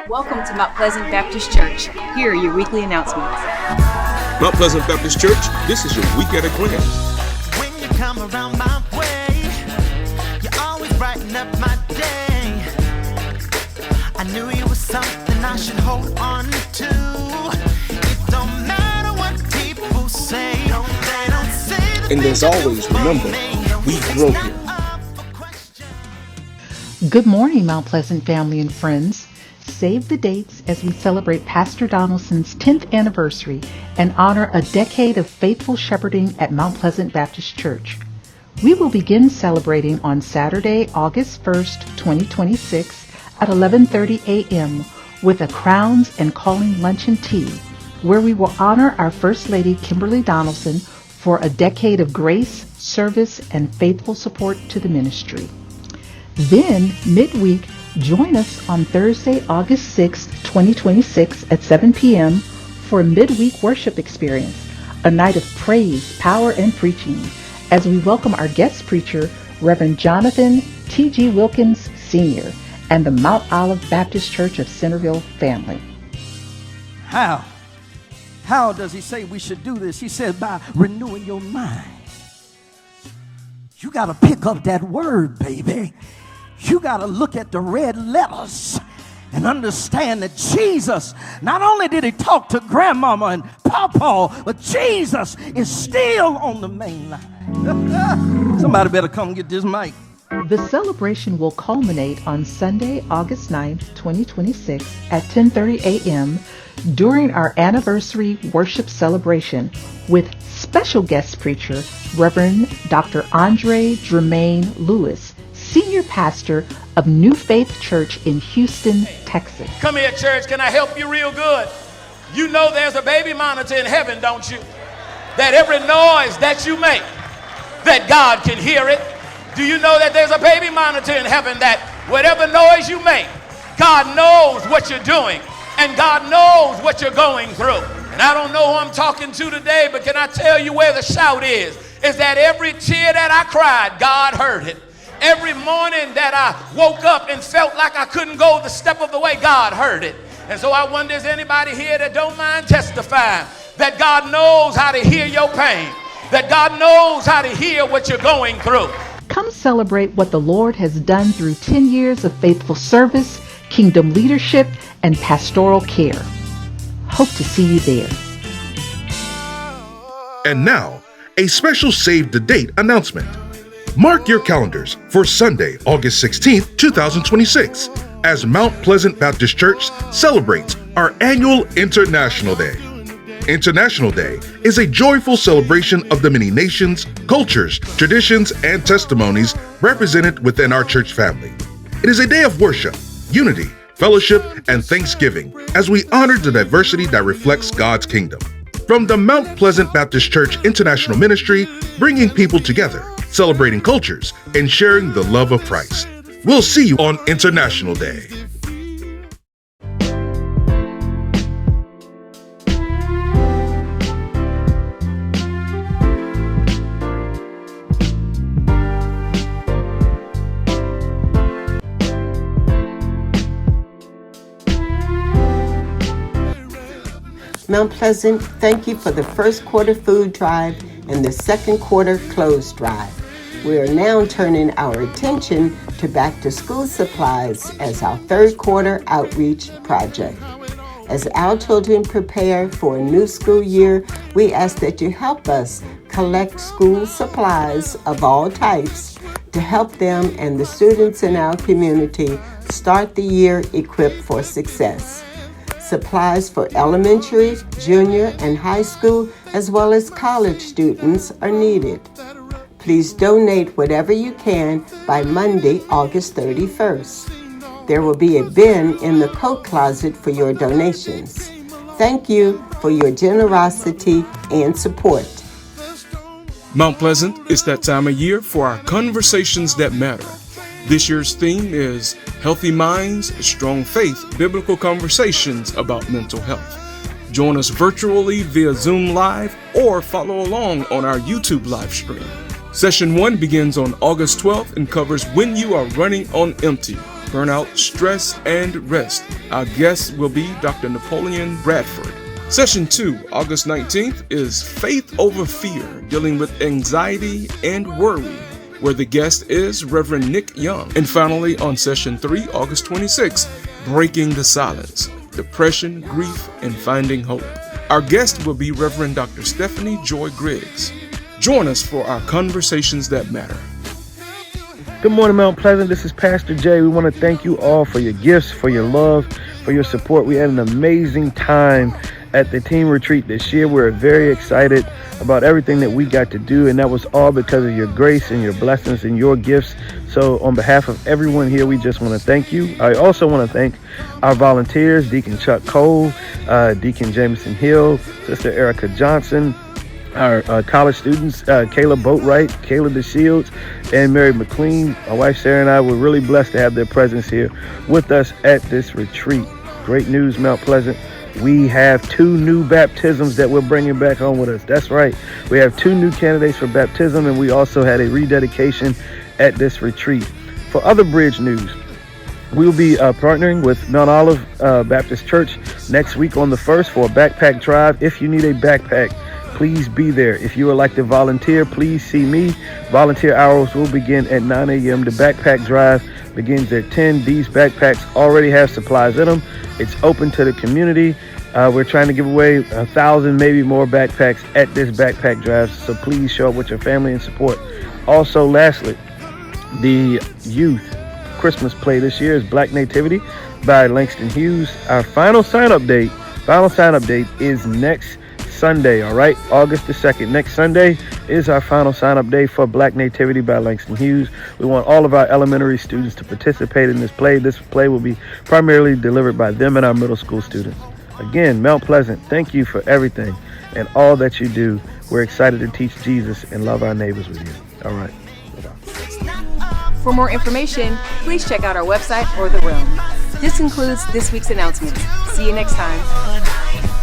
Welcome to Mount Pleasant Baptist Church. Here are your weekly announcements. Mount Pleasant Baptist Church, this is your week at a glance. When you come around my way, you always brighten up my day. I knew you were something I should hold on to. It don't matter what people say, they don't say the And as always, remember, we grow here. Good morning, Mount Pleasant family and friends. Save the dates as we celebrate Pastor Donaldson's 10th anniversary and honor a decade of faithful shepherding at Mount Pleasant Baptist Church. We will begin celebrating on Saturday, August 1st, 2026 at 11:30 a.m. with a Crowns and Calling Lunch and Tea, where we will honor our First Lady Kimberly Donaldson for a decade of grace, service, and faithful support to the ministry. Then, midweek, join us on Thursday, August 6, 2026 at 7 p.m. for a midweek worship experience, a night of praise, power, and preaching, as we welcome our guest preacher, Reverend Jonathan T.G. Wilkins, Sr., and the Mount Olive Baptist Church of Centerville family. How does he say we should do this? He said by renewing your mind. You got to pick up that word, baby. You got to look at the red letters and understand that Jesus, not only did he talk to grandmama and papa, but Jesus is still on the main line. Somebody better come get this mic. The celebration will culminate on Sunday, August 9th, 2026 at 10:30 a.m. during our anniversary worship celebration with special guest preacher, Reverend Dr. Andre Jermaine Lewis, Senior Pastor of New Faith Church in Houston, Texas. Come here, church. Can I help you real good? You know there's a baby monitor in heaven, don't you? That every noise that you make, that God can hear it. Do you know that there's a baby monitor in heaven that whatever noise you make, God knows what you're doing and God knows what you're going through. And I don't know who I'm talking to today, but can I tell you where the shout is that every tear that I cried, God heard it. Every morning that I woke up and felt like I couldn't go the step of the way, God heard it. And so I wonder, is anybody here that don't mind testifying that God knows how to hear your pain, that God knows how to hear what you're going through? Come celebrate what the Lord has done through 10 years of faithful service, kingdom leadership, and pastoral care. Hope to see you there. And now, a special save the date announcement. Mark your calendars for Sunday, August 16th, 2026, as Mount Pleasant Baptist Church celebrates our annual International Day. International Day is a joyful celebration of the many nations, cultures, traditions, and testimonies represented within our church family. It is a day of worship, unity, fellowship, and thanksgiving as we honor the diversity that reflects God's kingdom. From the Mount Pleasant Baptist Church International Ministry, bringing people together, celebrating cultures, and sharing the love of Christ. We'll see you on International Day. Mount Pleasant, thank you for the first quarter food drive and the second quarter clothes drive. We are now turning our attention to back to school supplies as our third quarter outreach project. As our children prepare for a new school year, we ask that you help us collect school supplies of all types to help them and the students in our community start the year equipped for success. Supplies for elementary, junior, and high school, as well as college students, are needed. Please donate whatever you can by Monday, August 31st. There will be a bin in the coat closet for your donations. Thank you for your generosity and support. Mount Pleasant, it's that time of year for our Conversations That Matter. This year's theme is Healthy Minds, Strong Faith, Biblical Conversations about Mental Health. Join us virtually via Zoom Live or follow along on our YouTube live stream. Session 1 begins on August 12th and covers when you are running on empty, burnout, stress, and rest. Our guest will be Dr. Napoleon Bradford. Session 2, August 19th, is Faith Over Fear, dealing with anxiety and worry, where the guest is Reverend Nick Young. And finally, on Session 3, August 26th, Breaking the Silence, Depression, Grief, and Finding Hope. Our guest will be Reverend Dr. Stephanie Joy Griggs. Join us for our Conversations That Matter. Good morning, Mount Pleasant. This is Pastor Jay. We want to thank you all for your gifts, for your love, for your support. We had an amazing time at the team retreat this year. We're very excited about everything that we got to do, and that was all because of your grace and your blessings and your gifts. So on behalf of everyone here, we just want to thank you. I also want to thank our volunteers, Deacon Chuck Cole, Deacon Jameson Hill, Sister Erica Johnson, our college students, Kayla Boatwright, Kayla DeShields, and Mary McLean. My wife Sarah and I were really blessed to have their presence here with us at this retreat. Great news, Mount Pleasant. We have 2 new baptisms that we're bringing back home with us. That's right. We have 2 new candidates for baptism, and we also had a rededication at this retreat. For other bridge news, we will be partnering with Mount Olive Baptist Church next week on the 1st for a backpack drive. If you need a backpack, please be there. If you would like to volunteer, please see me. Volunteer hours will begin at 9 a.m. The backpack drive begins at 10. These backpacks already have supplies in them. It's open to the community. We're trying to give away 1,000, maybe more backpacks at this backpack drive, so please show up with your family and support. Also, lastly, the youth Christmas play this year is Black Nativity by Langston Hughes. Our final sign-up date is next Sunday, all right? August the 2nd. Next Sunday is our final sign-up day for Black Nativity by Langston Hughes. We want all of our elementary students to participate in this play. This play will be primarily delivered by them and our middle school students. Again, Mount Pleasant, thank you for everything and all that you do. We're excited to teach Jesus and love our neighbors with you. All right. For more information, please check out our website or the room. This concludes this week's announcements. See you next time.